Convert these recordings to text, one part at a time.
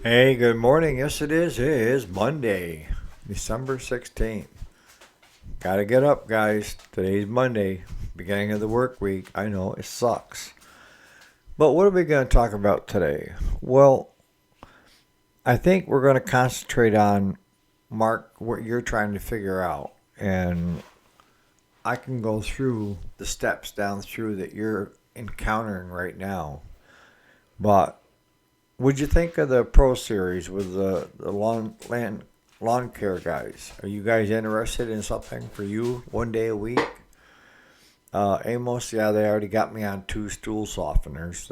Hey, good morning. Yes, it is. It is Monday, December 16th. Gotta get up, guys. Today's Monday, beginning of the work week. I know it sucks. But what are we going to talk about today? Well, I think we're going to concentrate on, Mark, what you're trying to figure out. And I can go through the steps down through that you're encountering right now. But what'd you think of the Pro Series with the lawn care guys? Are you guys interested in something for you one day a week? Amos, yeah, they already got me on two stool softeners.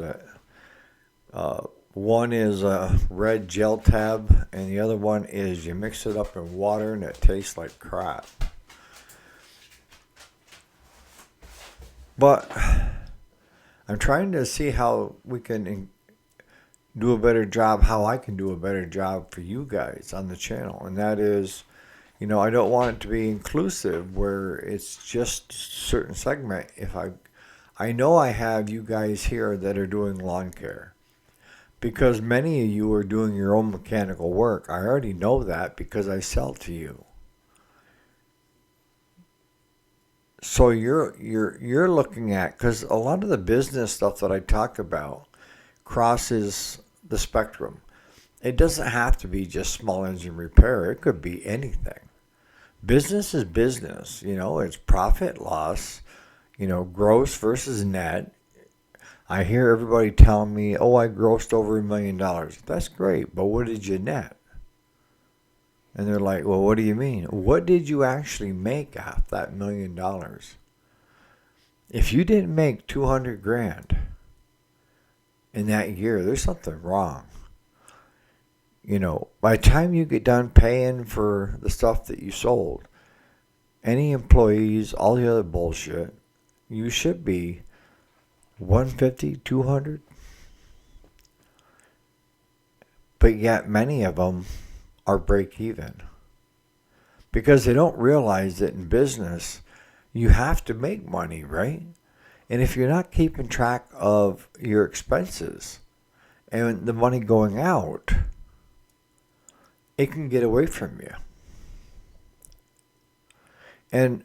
One is a red gel tab, and the other one is you mix it up in water and it tastes like crap. But I'm trying to see how we can do a better job, how I can do a better job for you guys on the channel. And that is, I don't want it to be inclusive where it's just a certain segment. I know I have you guys here that are doing lawn care because many of you are doing your own mechanical work. I already know that because I sell to you. So you're looking at, because a lot of the business stuff that I talk about crosses the spectrum. It doesn't have to be just small engine repair. It could be anything. Business is business. It's profit, loss, gross versus net. I hear everybody telling me, oh, I grossed over $1 million. That's great, but what did you net? And they're like, well, what do you mean? What did you actually make off that $1 million? If you didn't make 200 grand in that year, there's something wrong. By the time you get done paying for the stuff that you sold, any employees, all the other bullshit, you should be 150, 200. But yet many of them are break even because they don't realize that in business you have to make money, right? And if you're not keeping track of your expenses and the money going out, it can get away from you. And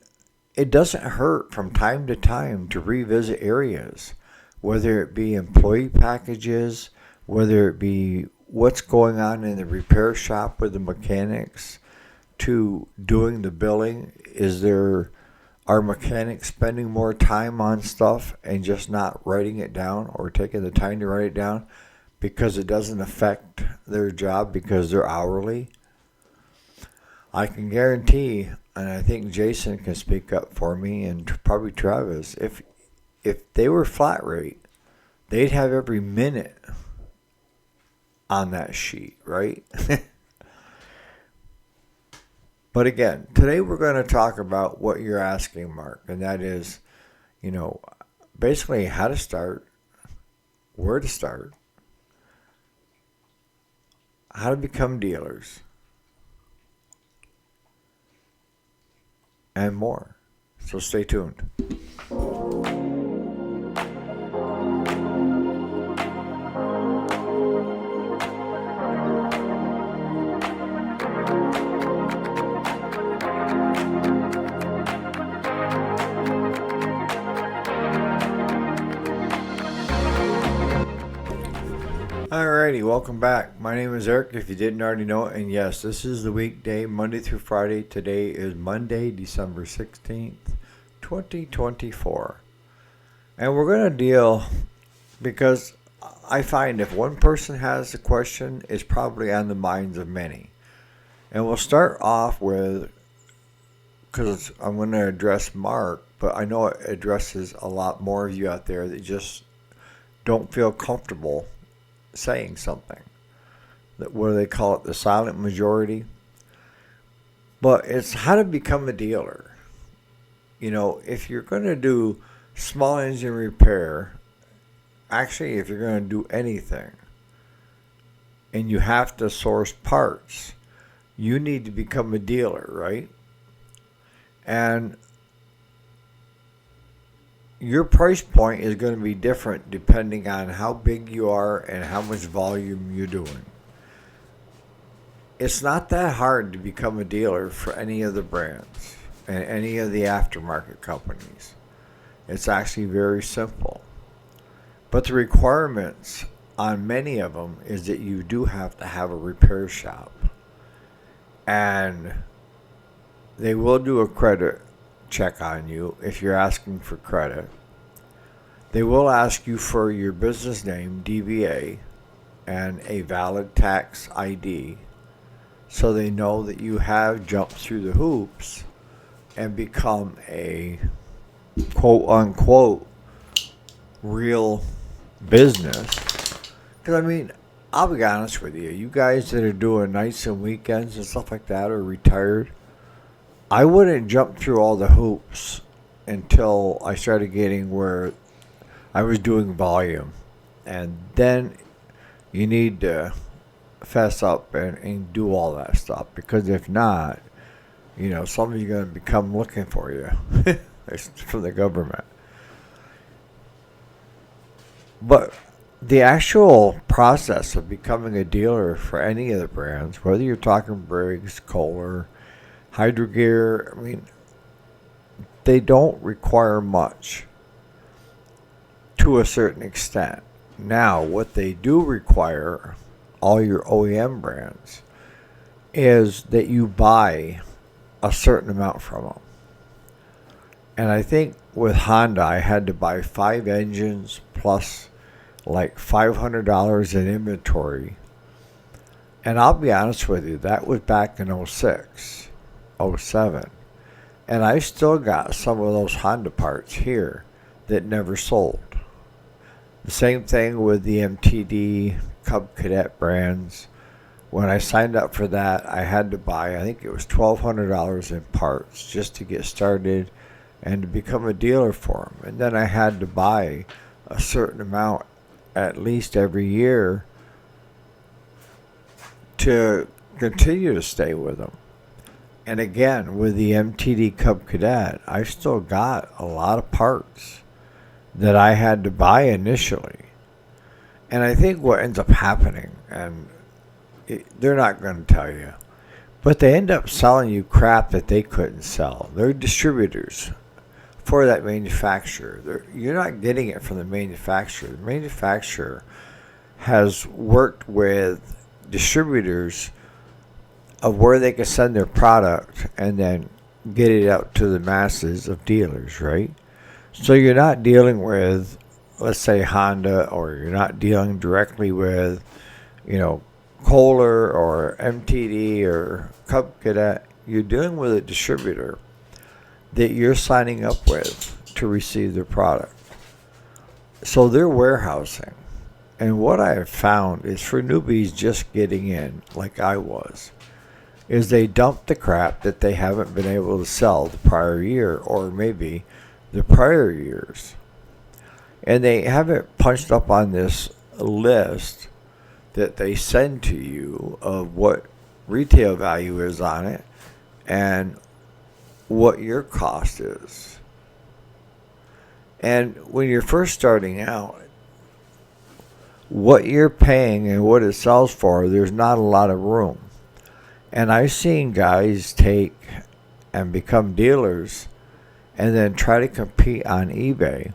it doesn't hurt from time to time to revisit areas, whether it be employee packages, whether it be what's going on in the repair shop with the mechanics, to doing the billing. Are mechanics spending more time on stuff and just not writing it down or taking the time to write it down because it doesn't affect their job because they're hourly? I can guarantee, and I think Jason can speak up for me and probably Travis, if they were flat rate, they'd have every minute on that sheet, right? But again, today we're going to talk about what you're asking, Mark, and that is, basically how to start, where to start, how to become dealers, and more. So stay tuned. Alrighty, welcome back. My name is Eric, if you didn't already know it, and yes, this is the weekday, Monday through Friday. Today is Monday, December 16th, 2024. And we're going to deal, because I find if one person has a question, it's probably on the minds of many. And we'll start off with, because I'm going to address Mark, but I know it addresses a lot more of you out there that just don't feel comfortable saying something. What do they call it? The silent majority. But it's how to become a dealer. If you're going to do small engine repair, actually, if you're going to do anything, and you have to source parts, you need to become a dealer, right? And your price point is going to be different depending on how big you are and how much volume you're doing. it's not that hard to become a dealer for any of the brands and any of the aftermarket companies. It's actually very simple. But the requirements on many of them is that you do have to have a repair shop. And they will do a credit check on you if you're asking for credit. They will ask you for your business name, DBA, and a valid tax ID so they know that you have jumped through the hoops and become a quote unquote real business. Because, I mean, I'll be honest with you. You guys that are doing nights and weekends and stuff like that are retired. I wouldn't jump through all the hoops until I started getting where I was doing volume. And then you need to fess up and do all that stuff. Because if not, somebody's going to become looking for you from the government. But the actual process of becoming a dealer for any of the brands, whether you're talking Briggs, Kohler, Hydro Gear, I mean, they don't require much to a certain extent. Now, what they do require, all your OEM brands, is that you buy a certain amount from them. And I think with Honda, I had to buy 5 engines plus like $500 in inventory. And I'll be honest with you, that was back in 06, 07. And I still got some of those Honda parts here that never sold. The same thing with the MTD Cub Cadet brands. When I signed up for that, I had to buy, I think it was $1,200 in parts just to get started and to become a dealer for them. And then I had to buy a certain amount at least every year to continue to stay with them. And again, with the MTD Cub Cadet, I still got a lot of parts that I had to buy initially. And I think what ends up happening, and they're not going to tell you, but they end up selling you crap that they couldn't sell. They're distributors for that manufacturer. You're not getting it from the manufacturer. The manufacturer has worked with distributors of where they can send their product and then get it out to the masses of dealers, right? So you're not dealing with, let's say, Honda, or you're not dealing directly with, Kohler or MTD or Cub Cadet. You're dealing with a distributor that you're signing up with to receive their product. So they're warehousing. And what I have found is for newbies just getting in, like I was, is they dump the crap that they haven't been able to sell the prior year or maybe the prior years. And they have it punched up on this list that they send to you of what retail value is on it and what your cost is. And when you're first starting out, what you're paying and what it sells for, there's not a lot of room. And I've seen guys take and become dealers and then try to compete on eBay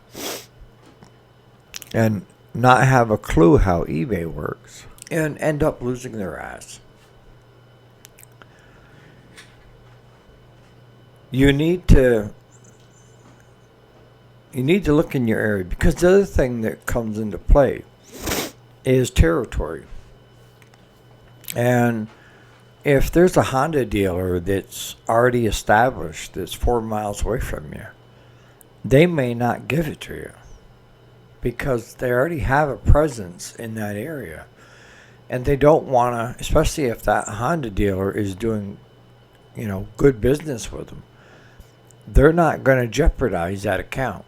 and not have a clue how eBay works and end up losing their ass. You need to look in your area, because the other thing that comes into play is territory. And if there's a Honda dealer that's already established that's 4 miles away from you, they may not give it to you because they already have a presence in that area. And they don't want to, especially if that Honda dealer is doing, good business with them, they're not going to jeopardize that account.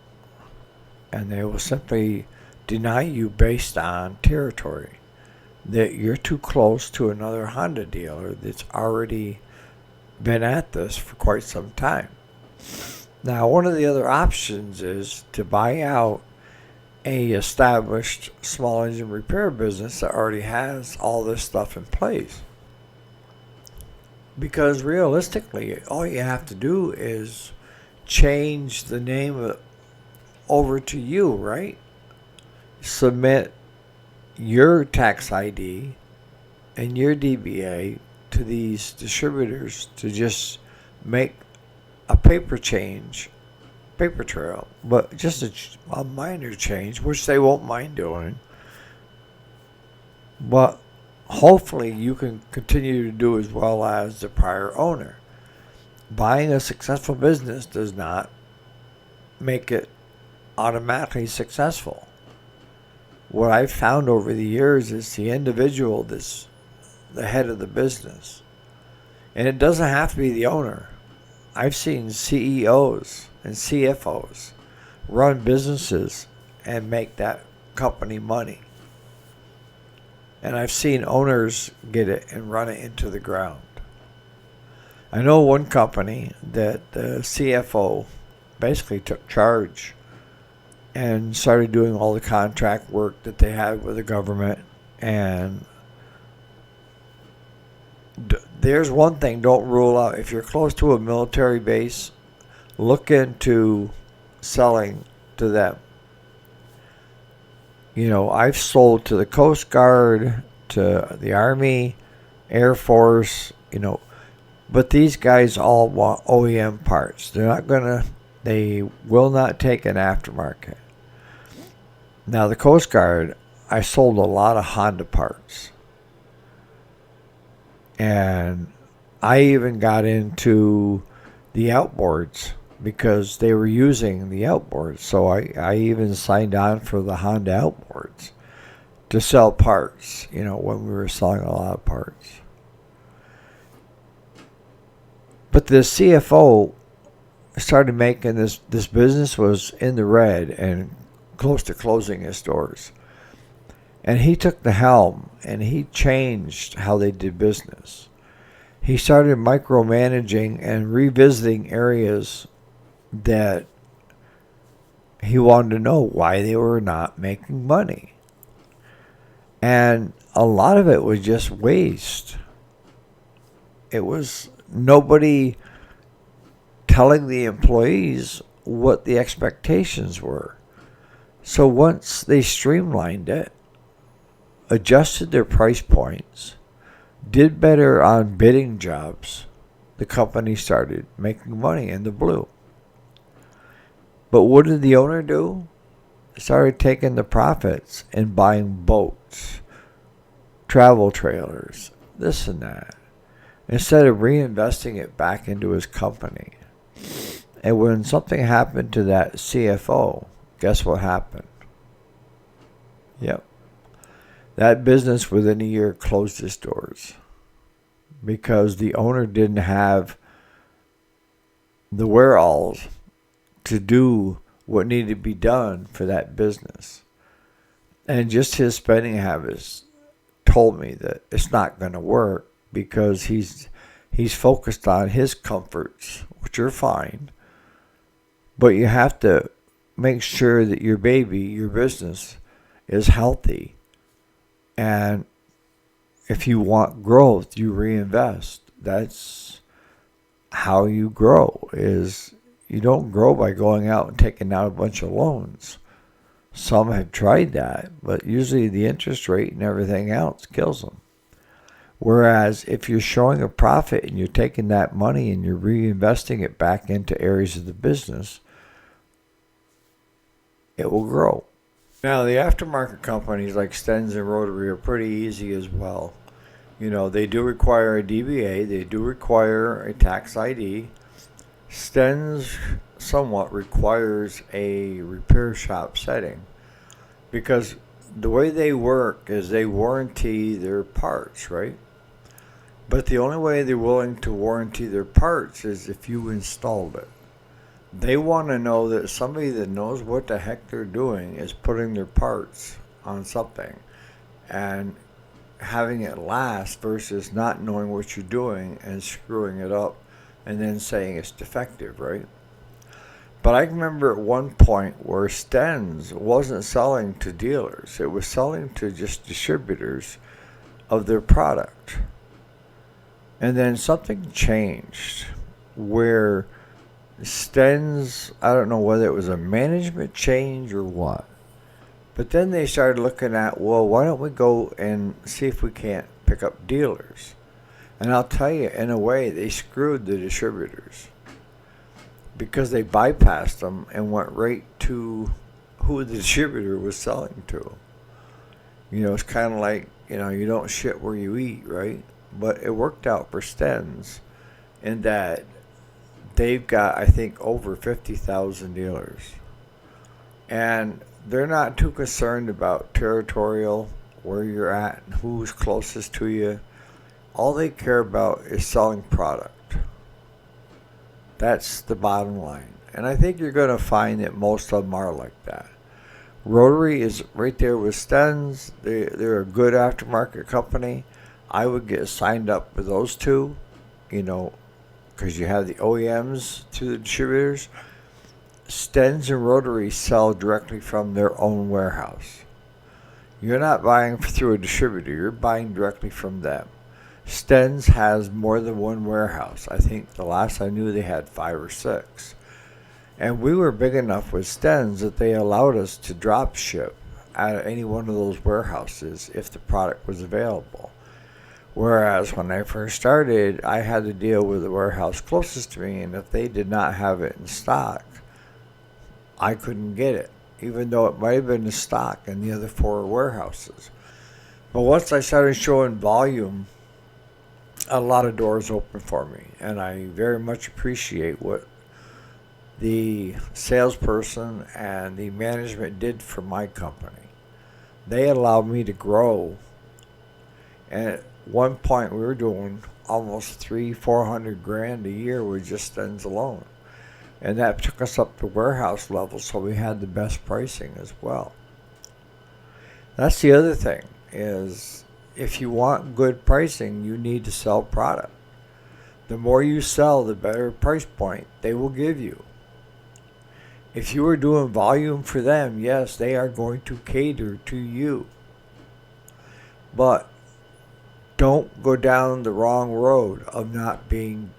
And they will simply deny you based on territory. That you're too close to another Honda dealer that's already been at this for quite some time. Now, one of the other options is to buy out a established small engine repair business that already has all this stuff in place. Because realistically, all you have to do is change the name over to you, right? Submit your tax ID and your DBA to these distributors to just make a paper change, paper trail, but just a minor change, which they won't mind doing. But hopefully you can continue to do as well as the prior owner. Buying a successful business does not make it automatically successful. What I've found over the years is the individual that's the head of the business. And it doesn't have to be the owner. I've seen CEOs and CFOs run businesses and make that company money. And I've seen owners get it and run it into the ground. I know one company that the CFO basically took charge and started doing all the contract work that they had with the government. And there's one thing, don't rule out. If you're close to a military base, look into selling to them. You know, I've sold to the Coast Guard, to the Army, Air Force, you know, but these guys all want OEM parts. They will not take an aftermarket. Now, the Coast Guard, I sold a lot of Honda parts. And I even got into the outboards because they were using the outboards. So I even signed on for the Honda outboards to sell parts, you know, when we were selling a lot of parts. But the CFO started making this business was in the red and close to closing his doors. And he took the helm and he changed how they did business. He started micromanaging and revisiting areas that he wanted to know why they were not making money. And a lot of it was just waste. It was nobody telling the employees what the expectations were. So once they streamlined it, adjusted their price points, did better on bidding jobs, the company started making money in the blue. But what did the owner do? Started taking the profits and buying boats, travel trailers, this and that, instead of reinvesting it back into his company. And when something happened to that CFO, guess what happened? Yep. That business within a year closed its doors because the owner didn't have the wherewithal to do what needed to be done for that business. And just his spending habits told me that it's not going to work because he's focused on his comforts, which are fine. But you have to make sure that your baby, your business, is healthy. And if you want growth, you reinvest. That's how you grow. Is you don't grow by going out and taking out a bunch of loans. Some have tried that, but usually the interest rate and everything else kills them. Whereas if you're showing a profit and you're taking that money and you're reinvesting it back into areas of the business, it will grow. Now, the aftermarket companies like Stens and Rotary are pretty easy as well. You know, they do require a DBA. They do require a tax ID. Stens somewhat requires a repair shop setting because the way they work is they warranty their parts, right? But the only way they're willing to warranty their parts is if you installed it. They want to know that somebody that knows what the heck they're doing is putting their parts on something and having it last versus not knowing what you're doing and screwing it up and then saying it's defective, right? But I remember at one point where Stens wasn't selling to dealers. It was selling to just distributors of their product. And then something changed where Stens, I don't know whether it was a management change or what, but then they started looking at, well, why don't we go and see if we can't pick up dealers? And I'll tell you, in a way, they screwed the distributors because they bypassed them and went right to who the distributor was selling to. It's kind of like, you don't shit where you eat, right? But it worked out for Stens in that they've got, I think, over 50,000 dealers. And they're not too concerned about territorial, where you're at, and who's closest to you. All they care about is selling product. That's the bottom line. And I think you're going to find that most of them are like that. Rotary is right there with Stens. They're a good aftermarket company. I would get signed up with those two, because you have the OEMs to the distributors. Stens and Rotary sell directly from their own warehouse. You're not buying through a distributor. You're buying directly from them. Stens has more than one warehouse. I think the last I knew they had 5 or 6. And we were big enough with Stens that they allowed us to drop ship at any one of those warehouses if the product was available. Whereas when I first started, I had to deal with the warehouse closest to me, and if they did not have it in stock, I couldn't get it, even though it might have been in stock in the other 4 warehouses. But once I started showing volume, a lot of doors opened for me, and I very much appreciate what the salesperson and the management did for my company. They allowed me to grow, and at one point we were doing almost $300,000-400,000 a year with just Stens alone, and that took us up to warehouse level, so we had the best pricing as well. That's the other thing, is if you want good pricing, you need to sell product. The more you sell, the better price point they will give you. If you are doing volume for them, yes, they are going to cater to you. But don't go down the wrong road of not being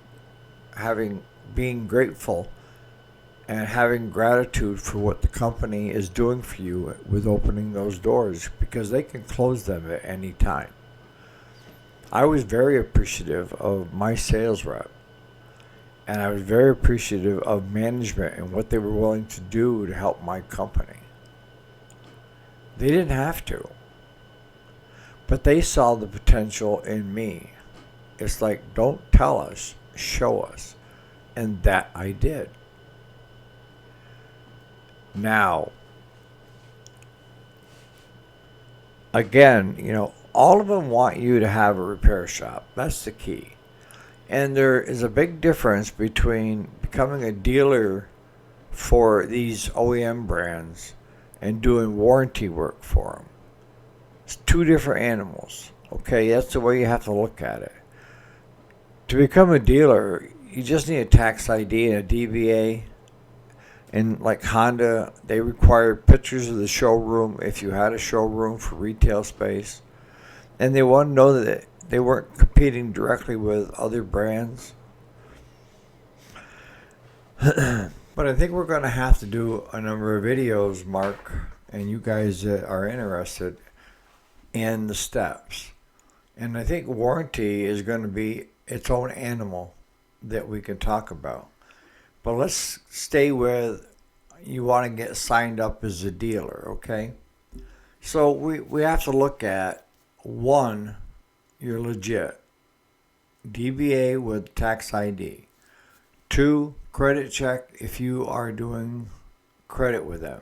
grateful and having gratitude for what the company is doing for you with opening those doors, because they can close them at any time. I was very appreciative of my sales rep, and I was very appreciative of management and what they were willing to do to help my company. They didn't have to, but they saw the potential in me. It's like, don't tell us, show us. And that I did. Now, again, all of them want you to have a repair shop. That's the key. And there is a big difference between becoming a dealer for these OEM brands and doing warranty work for them. It's 2 different animals. Okay, that's the way you have to look at it. To become a dealer, you just need a tax ID and a DBA. And like Honda, they required pictures of the showroom if you had a showroom for retail space. And they want to know that they weren't competing directly with other brands. But I think we're going to have to do a number of videos, Mark, and you guys that are interested in the steps. And I think warranty is going to be its own animal that we can talk about. But let's stay with, you want to get signed up as a dealer, okay? So we have to look at, 1, you're legit. DBA with tax ID. 2, credit check if you are doing credit with them.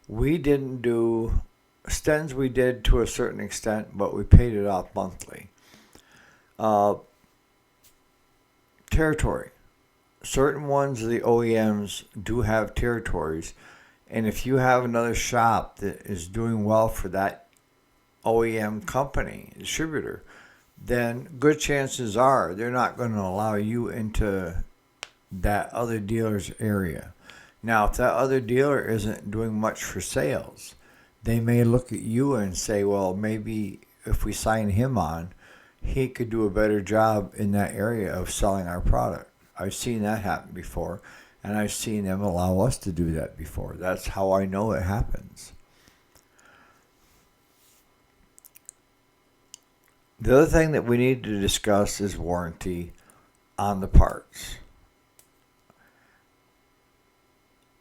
We didn't do, Stens we did to a certain extent, but we paid it off monthly. Territory. Certain ones of the OEMs do have territories, and if you have another shop that is doing well for that OEM company, distributor, then good chances are they're not going to allow you into that other dealer's area. Now, if that other dealer isn't doing much for sales, they may look at you and say, well, maybe if we sign him on, he could do a better job in that area of selling our product. I've seen that happen before, and I've seen them allow us to do that before. That's how I know it happens. The other thing that we need to discuss is warranty on the parts.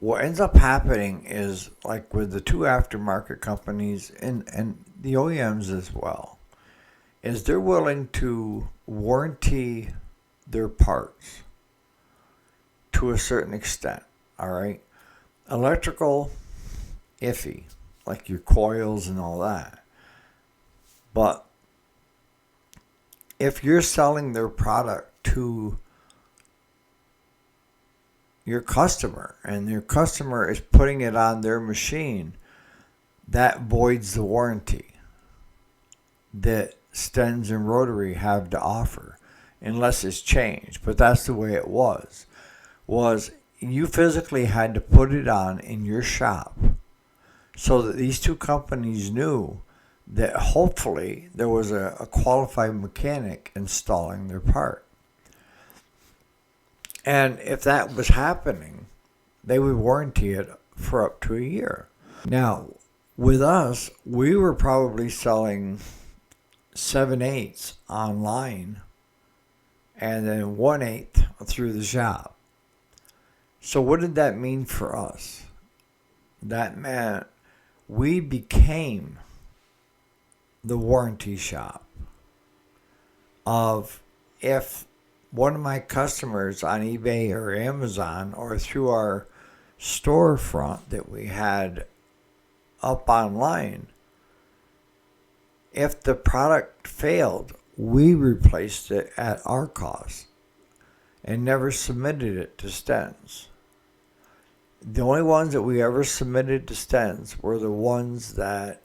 What ends up happening is, like with the two aftermarket companies and the OEMs as well, is they're willing to warranty their parts to a certain extent. All right, electrical, iffy, like your coils and all that. But if you're selling their product to your customer and your customer is putting it on their machine, that voids the warranty that Stens and Rotary have to offer, unless it's changed. But that's the way it was you physically had to put it on in your shop so that these two companies knew that hopefully there was a qualified mechanic installing their part. And if that was happening, they would warranty it for up to a year. Now, with us, we were probably selling 7/8 online and then 1/8 through the shop. So what did that mean for us? That meant we became the warranty shop of, if one of my customers on eBay or Amazon or through our storefront that we had up online, if the product failed, we replaced it at our cost and never submitted it to Stens. The only ones that we ever submitted to Stens were the ones that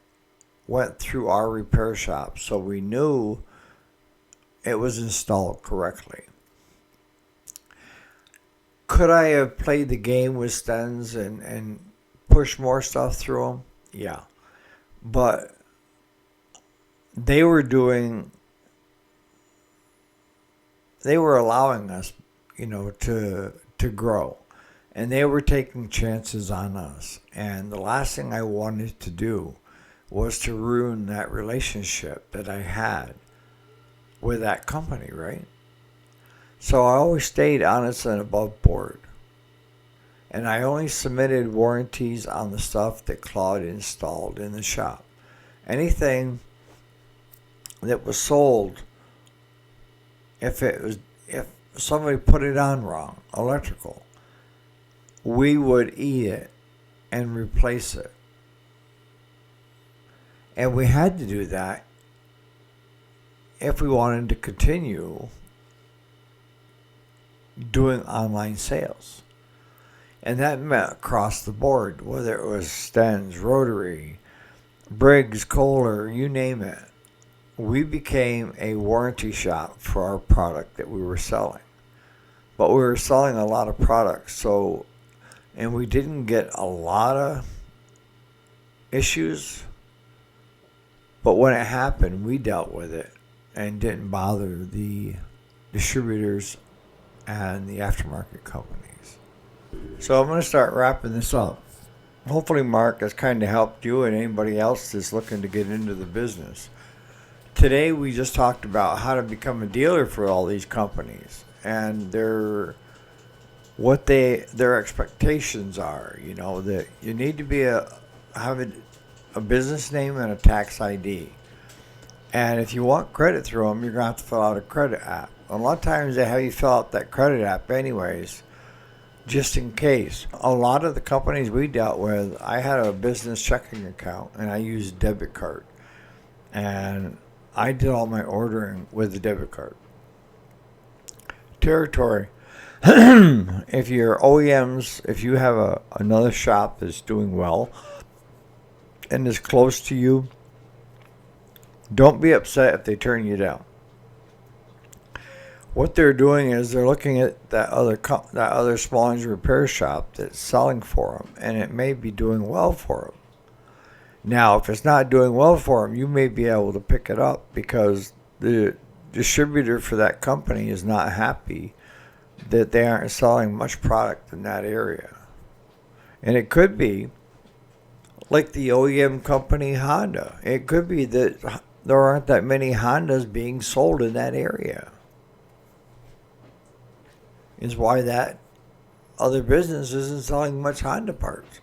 went through our repair shop, so we knew it was installed correctly. Could I have played the game with Stens and pushed more stuff through them? Yeah. But they were allowing us, to grow. And they were taking chances on us. And the last thing I wanted to do was to ruin that relationship that I had with that company, right? So I always stayed honest and above board. And I only submitted warranties on the stuff that Claude installed in the shop. Anything that was sold, if somebody put it on wrong, electrical, we would eat it and replace it. And we had to do that if we wanted to continue doing online sales. And that meant across the board, whether it was Stens, Rotary, Briggs, Kohler, you name it. We became a warranty shop for our product that we were selling. But we were selling a lot of products, and we didn't get a lot of issues. But when it happened, we dealt with it and didn't bother the distributors and the aftermarket companies. So I'm going to start wrapping this up. Hopefully Mark has kind of helped you and anybody else that's looking to get into the business. Today we just talked about how to become a dealer for all these companies and their expectations are. That you need to have a business name and a tax ID. And if you want credit through them, you're going to have to fill out a credit app. A lot of times they have you fill out that credit app anyways, just in case. A lot of the companies we dealt with, I had a business checking account and I used debit card. And I did all my ordering with the debit card. Territory. If you're OEMs, if you have another shop that's doing well and is close to you, don't be upset if they turn you down. What they're doing is they're looking at that other small engine repair shop that's selling for them, and it may be doing well for them. Now, if it's not doing well for them, you may be able to pick it up because the distributor for that company is not happy that they aren't selling much product in that area. And it could be like the OEM company Honda. It could be that there aren't that many Hondas being sold in that area. Is why that other business isn't selling much Honda parts.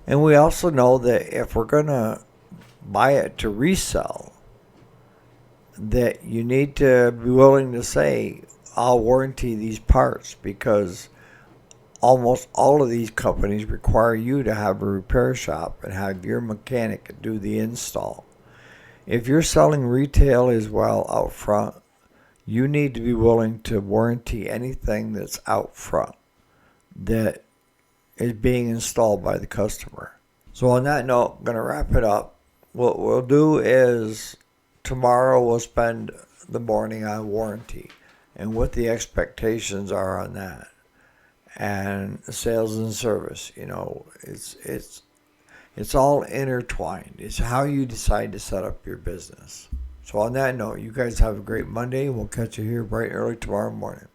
And we also know that if we're going to buy it to resell, that you need to be willing to say, I'll warranty these parts, because almost all of these companies require you to have a repair shop and have your mechanic do the install. If you're selling retail as well out front, you need to be willing to warranty anything that's out front that is being installed by the customer. So on that note, I'm going to wrap it up. What we'll do is tomorrow we'll spend the morning on warranty and what the expectations are on that. And sales and service, it's all intertwined. It's how you decide to set up your business. So on that note, you guys have a great Monday, and we'll catch you here bright and early tomorrow morning.